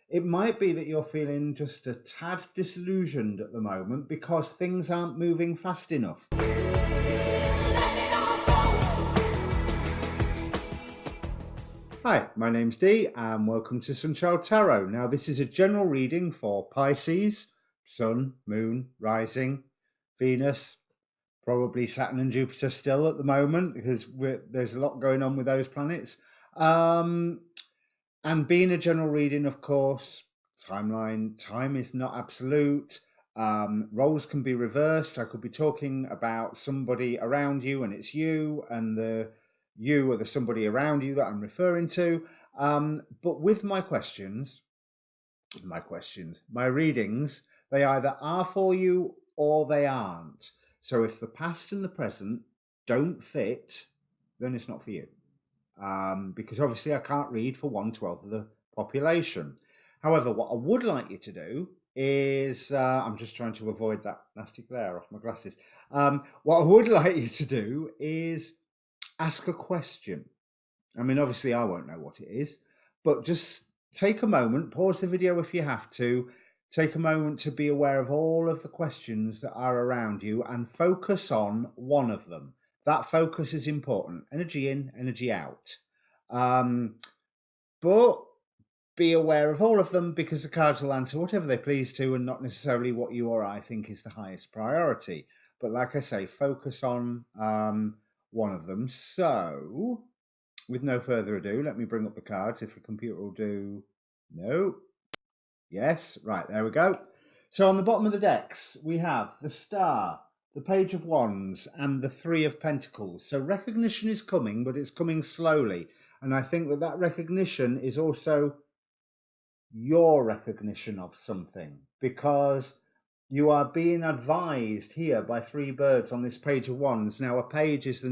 It might be that you're feeling just a tad disillusioned at the moment because things aren't moving fast enough. Hi, my name's Dee and welcome to Sunchild Tarot. Now, this is a general reading for Pisces, Sun, Moon, Rising, Venus, probably Saturn and Jupiter still at the moment because there's a lot going on with those planets. And being a general reading, of course, time is not absolute. Roles can be reversed. I could be talking about somebody around you and it's you, and you or the somebody around you that I'm referring to. But with my readings, they either are for you or they aren't. So if the past and the present don't fit, then it's not for you. Because obviously I can't read for 1/12 of the population. However, what I would like you to do is, I'm just trying to avoid that nasty glare off my glasses. What I would like you to do is ask a question. I mean, obviously I won't know what it is, but just take a moment, pause the video if you have to, take a moment to be aware of all of the questions that are around you and focus on one of them. That focus is important. Energy in, energy out. But be aware of all of them because the cards will answer whatever they please to and not necessarily what you or I think is the highest priority. But like I say, focus on one of them. So, with no further ado, let me bring up the cards if the computer will do... No. Yes. Right, there we go. So on the bottom of the decks, we have the Star, the Page of Wands, and the Three of Pentacles. So recognition is coming, but it's coming slowly. And I think that recognition is also your recognition of something, because you are being advised here by three birds on this Page of Wands. Now, a page is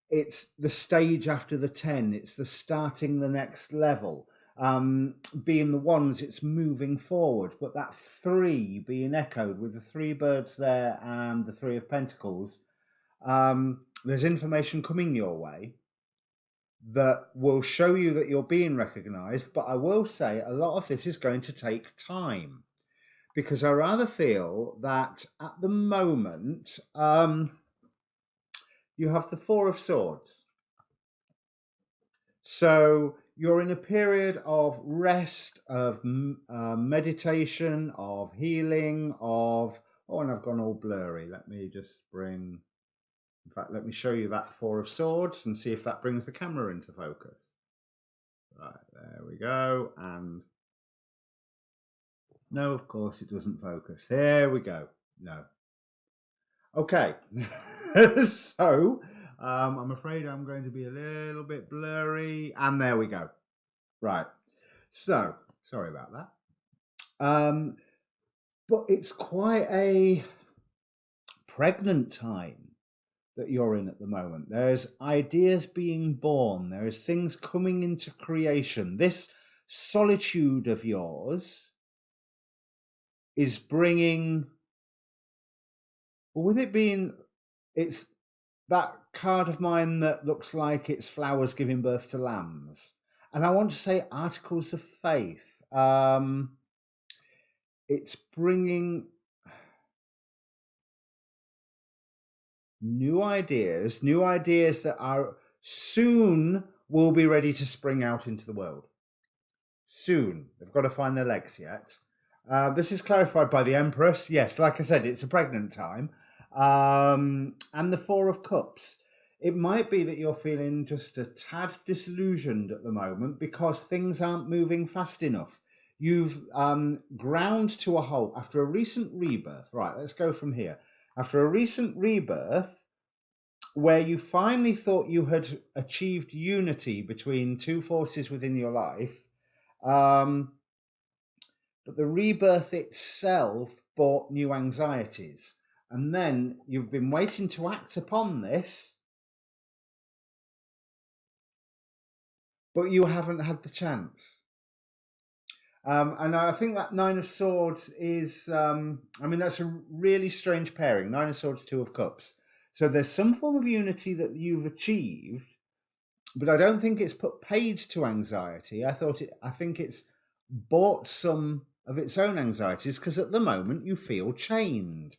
it's the stage after the 10. It's the starting the next level. Being the wands, it's moving forward, but that three being echoed with the three birds there and the Three of Pentacles, there's information coming your way that will show you that you're being recognized. But I will say a lot of this is going to take time, because I rather feel that at the moment you have the Four of Swords. So you're in a period of rest, of meditation, of healing, of... Oh, and I've gone all blurry. Let me just bring... In fact, let me show you that Four of Swords and see if that brings the camera into focus. Right, there we go. And... No, of course it doesn't focus. There we go. No. Okay. So... I'm afraid I'm going to be a little bit blurry. And there we go. Right. So, sorry about that. But it's quite a pregnant time that you're in at the moment. There's ideas being born. There is things coming into creation. This solitude of yours is bringing... Well, with it being... It's that card of mine that looks like it's flowers giving birth to lambs. And I want to say articles of faith. It's bringing new ideas that are soon will be ready to spring out into the world. Soon. They've got to find their legs yet. This is clarified by the Empress. Yes, like I said, it's a pregnant time. And the Four of Cups. It might be that you're feeling just a tad disillusioned at the moment because things aren't moving fast enough. You've ground to a halt after a recent rebirth. Right, let's go from here. After a recent rebirth where you finally thought you had achieved unity between two forces within your life, but the rebirth itself brought new anxieties. And then you've been waiting to act upon this, but you haven't had the chance. And I think that Nine of Swords is, that's a really strange pairing. Nine of Swords, Two of Cups. So there's some form of unity that you've achieved, but I don't think it's put paid to anxiety. I think it's bought some of its own anxieties, because at the moment you feel chained.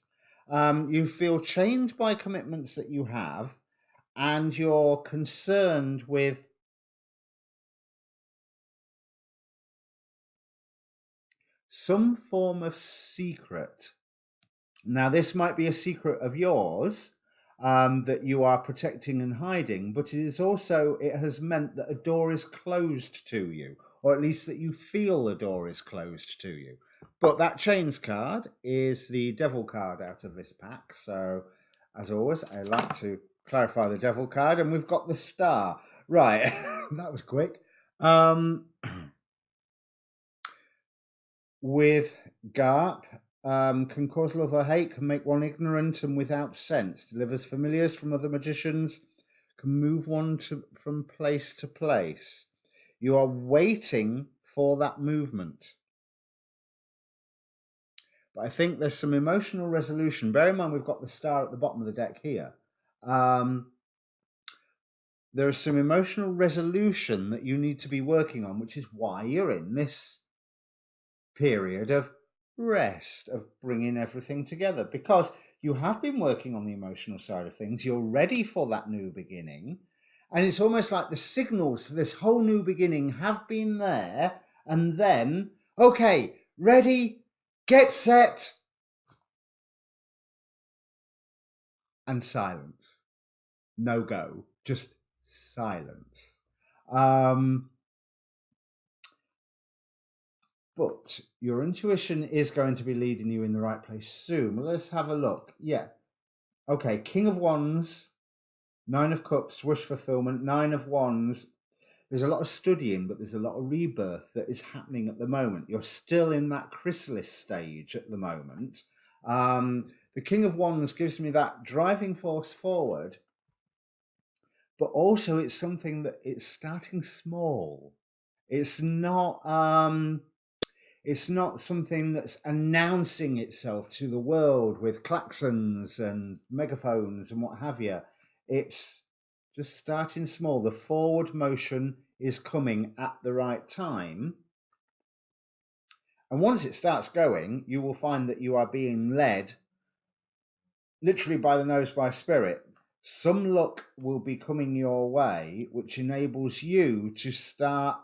You feel chained by commitments that you have, and you're concerned with some form of secret. Now, this might be a secret of yours that you are protecting and hiding, but it has meant that a door is closed to you, or at least that you feel a door is closed to you. But that chains card is the devil card out of this pack. So, as always, I like to clarify the devil card, and we've got the star. Right, that was quick. With Garp, can cause love or hate, can make one ignorant and without sense, delivers familiars from other magicians, can move one from place to place. You are waiting for that movement. But I think there's some emotional resolution. Bear in mind, we've got the star at the bottom of the deck here. There is some emotional resolution that you need to be working on, which is why you're in this period of rest, of bringing everything together, because you have been working on the emotional side of things. You're ready for that new beginning, and it's almost like the signals for this whole new beginning have been there, and then, okay, ready, get set, and silence. No go, just silence. But your intuition is going to be leading you in the right place soon. Well, let's have a look. Yeah. Okay, King of Wands, Nine of Cups, wish fulfillment, Nine of Wands. There's a lot of studying, but there's a lot of rebirth that is happening at the moment. You're still in that chrysalis stage at the moment. The King of Wands gives me that driving force forward, but also it's something that it's starting small. It's not something that's announcing itself to the world with klaxons and megaphones and what have you. It's just starting small. The forward motion is coming at the right time. And once it starts going, you will find that you are being led literally by the nose by spirit. Some luck will be coming your way, which enables you to start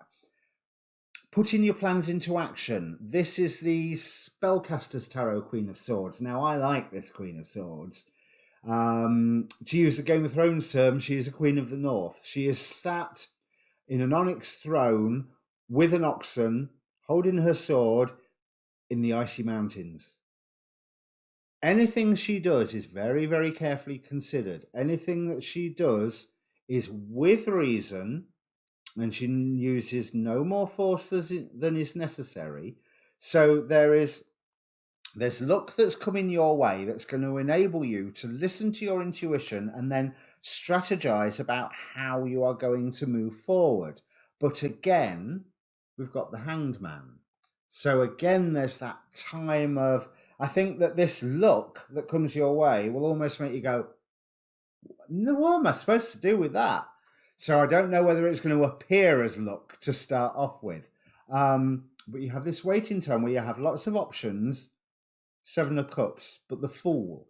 putting your plans into action. This is the Spellcaster's Tarot Queen of Swords. Now, I like this Queen of Swords. To use the Game of Thrones term, she is a Queen of the North. She is sat in an onyx throne with an oxen, holding her sword in the icy mountains. Anything she does is very, very carefully considered. Anything that she does is with reason, and she uses no more force than is necessary. So there's luck that's coming your way that's going to enable you to listen to your intuition and then strategize about how you are going to move forward. But again, we've got the Hanged Man. So again, there's that time of, I think that this luck that comes your way will almost make you go, what am I supposed to do with that? So I don't know whether it's going to appear as luck to start off with. But you have this waiting time where you have lots of options, Seven of Cups, but the Fool.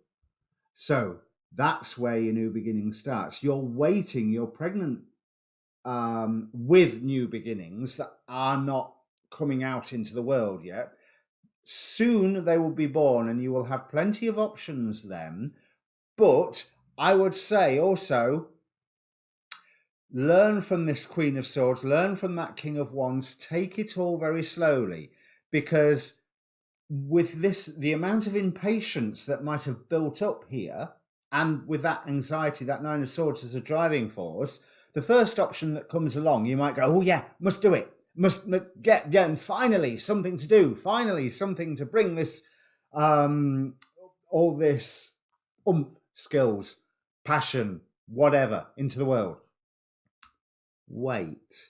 So that's where your new beginning starts. You're waiting, you're pregnant with new beginnings that are not coming out into the world yet. Soon they will be born and you will have plenty of options then. But I would say also, learn from this Queen of Swords, learn from that King of Wands, take it all very slowly, because with this, the amount of impatience that might have built up here, and with that anxiety, that Nine of Swords as a driving force, the first option that comes along, you might go, oh yeah, must do it, must get, and finally something to do, finally something to bring this, all this oomph, skills, passion, whatever, into the world. Wait.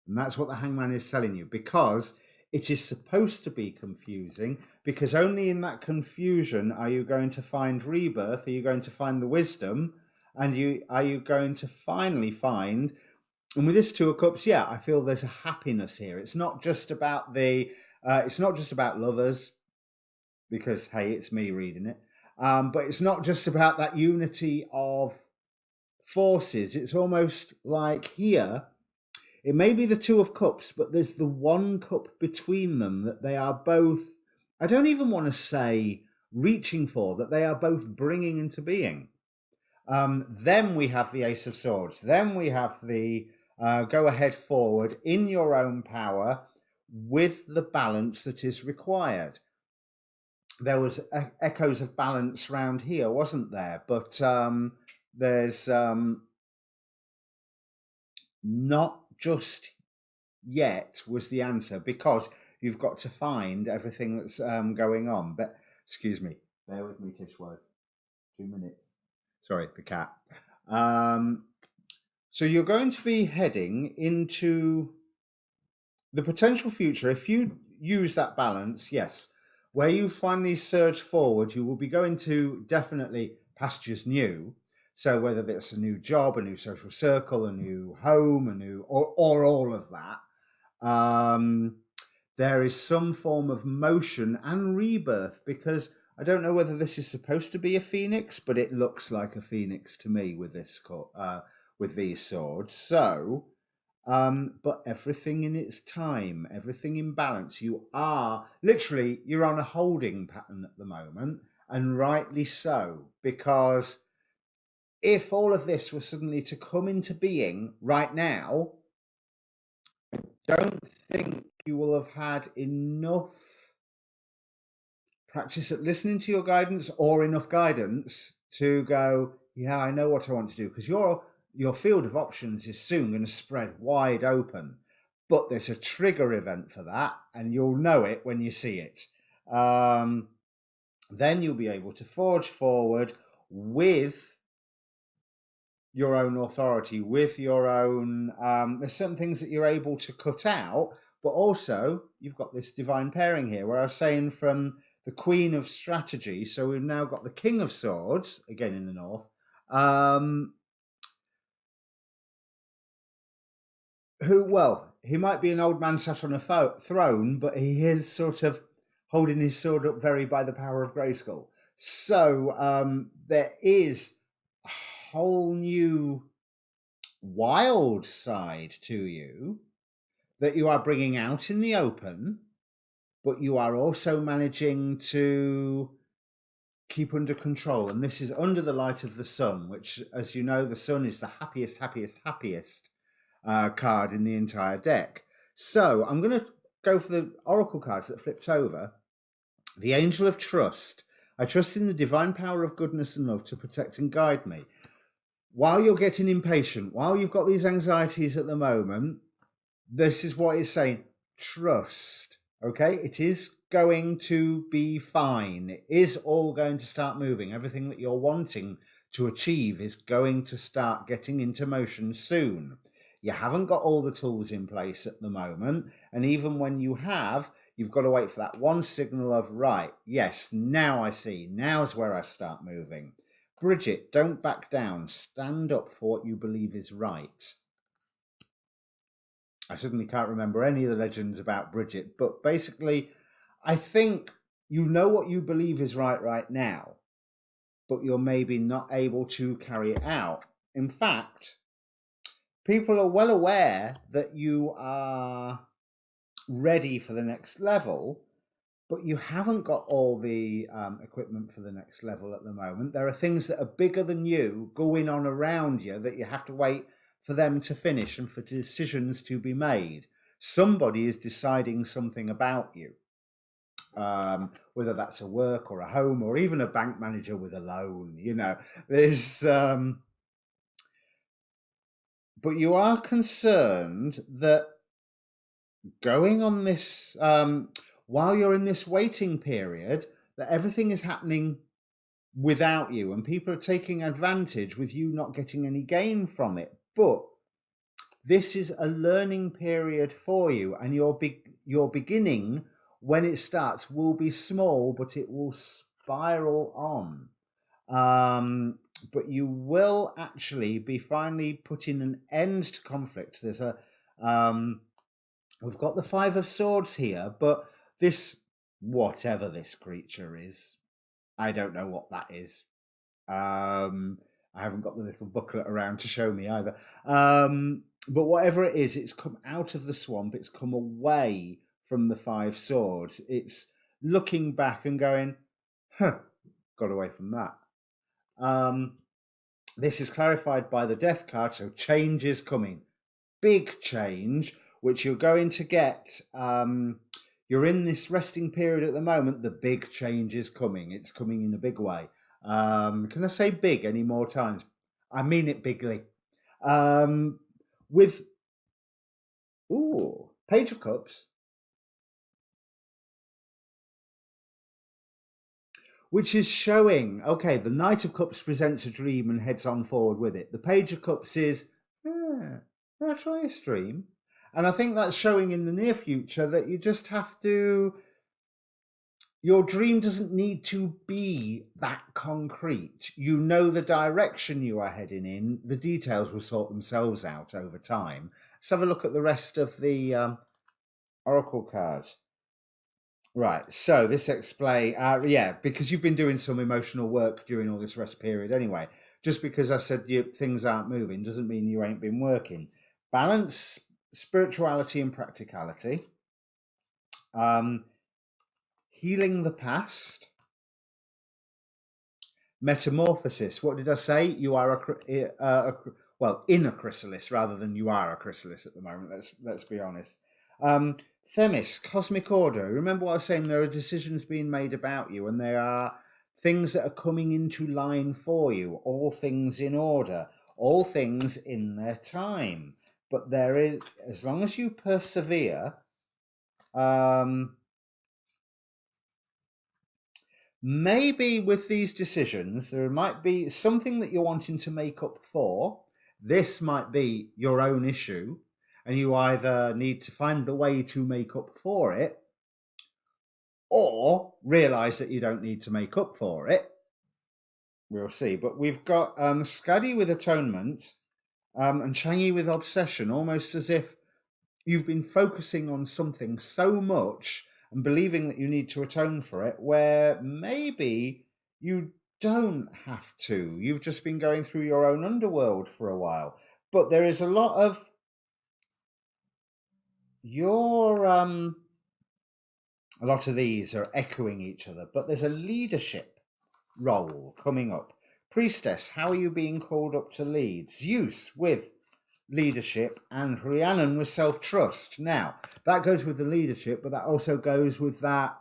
And that's what the Hangman is telling you, because it is supposed to be confusing, because only in that confusion are you going to find rebirth, are you going to find the wisdom, and are you going to finally find And with this Two of Cups, yeah, I feel there's a happiness here. It's not just about it's not just about lovers, because hey, it's me reading it. But it's not just about that unity of forces. It's almost like here, it may be the Two of Cups, but there's the one cup between them that they are both, I don't even want to say reaching for, that they are both bringing into being. Then we have the Ace of Swords. Then we have the go ahead forward in your own power with the balance that is required. There was echoes of balance round here, wasn't there? But there's not just yet was the answer, because you've got to find everything that's going on. But excuse me, bear with me, Tishwas. 2 minutes. Sorry, the cat. So you're going to be heading into the potential future. If you use that balance, yes, where you finally surge forward, you will be going to definitely pastures new. So whether that's a new job, a new social circle, a new home, a new or all of that, there is some form of motion and rebirth, because I don't know whether this is supposed to be a phoenix, but it looks like a phoenix to me with this with these swords. So, but everything in its time, everything in balance. You are literally, you're on a holding pattern at the moment, and rightly so, because if all of this was suddenly to come into being right now, I don't think you will have had enough practice at listening to your guidance, or enough guidance to go, yeah, I know what I want to do, because your field of options is soon going to spread wide open. But there's a trigger event for that, and you'll know it when you see it. Then you'll be able to forge forward with your own authority, with your own there's certain things that you're able to cut out, but also you've got this divine pairing here, where I was saying from the Queen of Strategy, so we've now got the King of Swords again in the north, who, well, he might be an old man sat on a throne, but he is sort of holding his sword up very by the power of Grayskull. So there is a whole new wild side to you that you are bringing out in the open, but you are also managing to keep under control. And this is under the light of the sun, which, as you know, the sun is the happiest card in the entire deck. So I'm going to go for the oracle cards that flipped over. The Angel of Trust. I trust in the divine power of goodness and love to protect and guide me. While you're getting impatient, while you've got these anxieties at the moment, this is what it's saying. Trust. Okay? It is going to be fine. It is all going to start moving. Everything that you're wanting to achieve is going to start getting into motion soon. You haven't got all the tools in place at the moment. And even when you have, you've got to wait for that one signal of, right, yes, now I see. Now's where I start moving. Bridget, don't back down. Stand up for what you believe is right. I suddenly can't remember any of the legends about Bridget, but basically, I think you know what you believe is right now, but you're maybe not able to carry it out. In fact, people are well aware that you are ready for the next level, but you haven't got all the equipment for the next level at the moment. There are things that are bigger than you going on around you that you have to wait for them to finish and for decisions to be made. Somebody is deciding something about you, whether that's a work or a home or even a bank manager with a loan. You know, there's... but you are concerned that going on this... while you're in this waiting period, that everything is happening without you and people are taking advantage with you not getting any gain from it. But this is a learning period for you, and your beginning, when it starts, will be small, but it will spiral on. but you will actually be finally putting an end to conflict. There's a we've got the Five of Swords here, but this, whatever this creature is, I don't know what that is. I haven't got the little booklet around to show me either. But whatever it is, it's come out of the swamp. It's come away from the Five Swords. It's looking back and going, huh, got away from that. This is clarified by the Death card, so change is coming. Big change, which you're going to get. You're in this resting period at the moment. The big change is coming. It's coming in a big way. Can I say big any more times? I mean it bigly. With Page of Cups, which is showing, okay, the Knight of Cups presents a dream and heads on forward with it. The Page of Cups is, I'll try a stream. And I think that's showing in the near future that you just have to, your dream doesn't need to be that concrete. You know the direction you are heading in. The details will sort themselves out over time. Let's have a look at the rest of the Oracle cards. Right, so this explains, because you've been doing some emotional work during all this rest period anyway. Just because I said things aren't moving doesn't mean you ain't been working. Balance, spirituality and practicality. Healing the past. Metamorphosis. What did I say? You are in a chrysalis rather than you are a chrysalis at the moment. Let's be honest. Themis, cosmic order. Remember what I was saying? There are decisions being made about you, and there are things that are coming into line for you. All things in order, all things in their time. But there is, as long as you persevere, maybe with these decisions, there might be something that you're wanting to make up for. This might be your own issue, and you either need to find the way to make up for it, or realize that you don't need to make up for it. We'll see. But we've got Skadi with Atonement and Changi with Obsession, almost as if you've been focusing on something so much and believing that you need to atone for it, where maybe you don't have to. You've just been going through your own underworld for a while. But there is a lot of a lot of these are echoing each other, but there's a leadership role coming up. Priestess, how are you being called up to lead? Zeus with leadership and Rhiannon with self-trust. Now, that goes with the leadership, but that also goes with that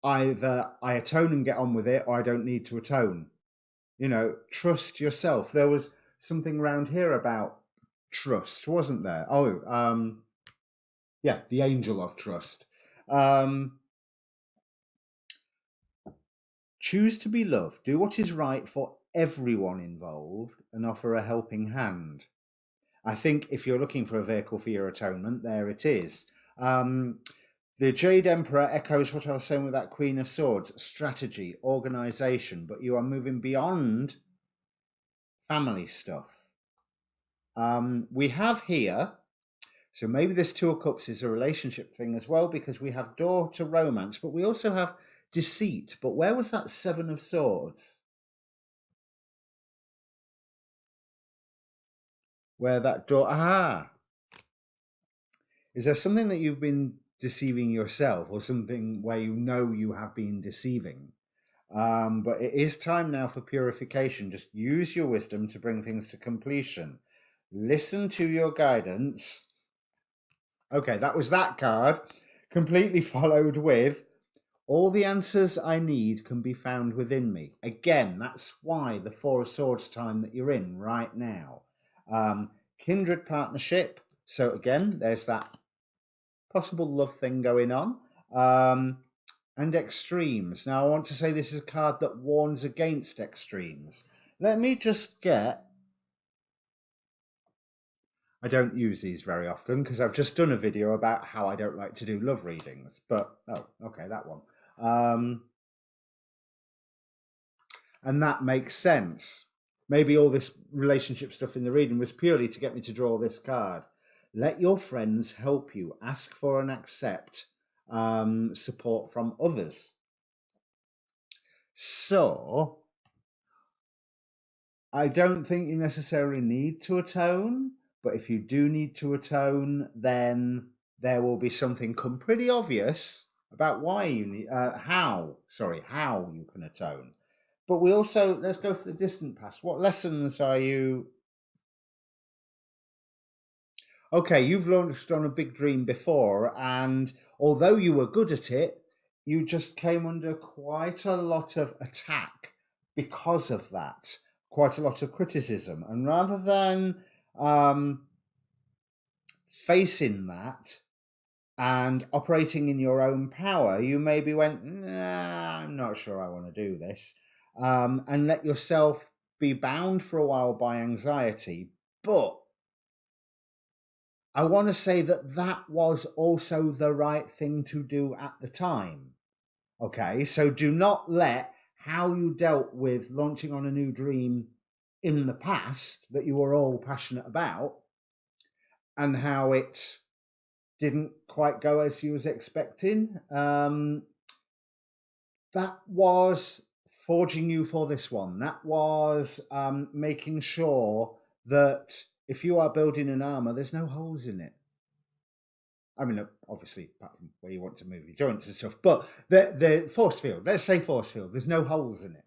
either I atone and get on with it, or I don't need to atone. Trust yourself. There was something around here about trust, wasn't there? The angel of trust. Choose to be loved. Do what is right for everyone involved and offer a helping hand. I think if you're looking for a vehicle for your atonement, there it is. The Jade Emperor echoes what I was saying with that Queen of Swords. Strategy, organisation, but you are moving beyond family stuff. We have here, so maybe this Two of Cups is a relationship thing as well, because we have door to romance, but we also have deceit. But where was that Seven of Swords? Where that door... Is there something that you've been deceiving yourself, or something where you have been deceiving? But it is time now for purification. Just use your wisdom to bring things to completion. Listen to your guidance. Okay, that was that card. Completely followed with, all the answers I need can be found within me. Again, that's why the Four of Swords time that you're in right now. Kindred partnership. So again, there's that possible love thing going on. And extremes. Now, I want to say this is a card that warns against extremes. Let me just get... I don't use these very often because I've just done a video about how I don't like to do love readings. But, that one. And that makes sense. Maybe all this relationship stuff in the reading was purely to get me to draw this card. Let your friends help you. Ask for and accept support from others. So, I don't think you necessarily need to atone, but if you do need to atone, then there will be something come pretty obvious about why you need, how you can atone. But we also, let's go for the distant past. What lessons are you? Okay, you've launched on a big dream before, and although you were good at it, you just came under quite a lot of attack because of that, quite a lot of criticism. And rather than facing that and operating in your own power, you maybe went, nah, I'm not sure I want to do this, and let yourself be bound for a while by anxiety. But I want to say that that was also the right thing to do at the time. Okay, so do not let how you dealt with launching on a new dream in the past that you were all passionate about and how it didn't quite go as you was expecting. That was forging you for this one. That was making sure that if you are building an armor, there's no holes in it. I mean, obviously, apart from where you want to move your joints and stuff, but the force field, let's say force field, there's no holes in it.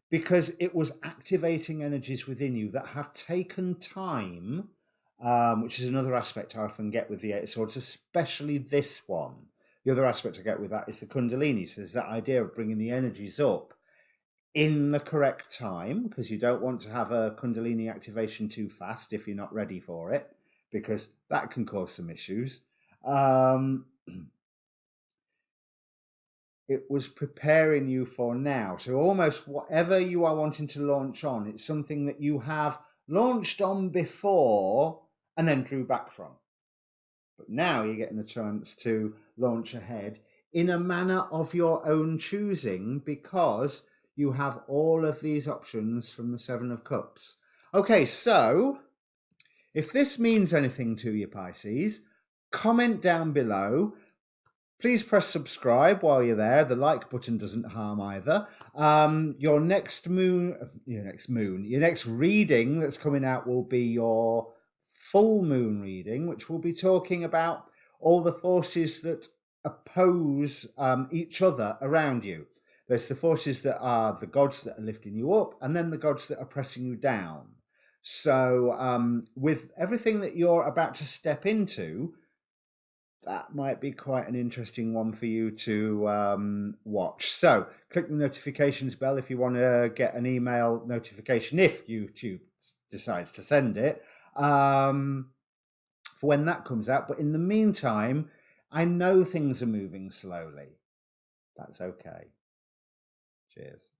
Because it was activating energies within you that have taken time, which is another aspect I often get with the Eight of Swords, especially this one. The other aspect I get with that is the Kundalini. So there's that idea of bringing the energies up in the correct time, because you don't want to have a Kundalini activation too fast if you're not ready for it, because that can cause some issues. It was preparing you for now. So almost whatever you are wanting to launch on, it's something that you have launched on before and then drew back from. But now you're getting the chance to launch ahead in a manner of your own choosing, because you have all of these options from the Seven of Cups. Okay, so if this means anything to you, Pisces, comment down below. Please press subscribe while you're there. The like button doesn't harm either. Your next reading that's coming out will be your full moon reading, which will be talking about all the forces that oppose each other around you. There's the forces that are the gods that are lifting you up, and then the gods that are pressing you down. So with everything that you're about to step into, that might be quite an interesting one for you to watch. So click the notifications bell if you want to get an email notification, if YouTube decides to send it, for when that comes out. But in the meantime, I know things are moving slowly. That's okay. Cheers.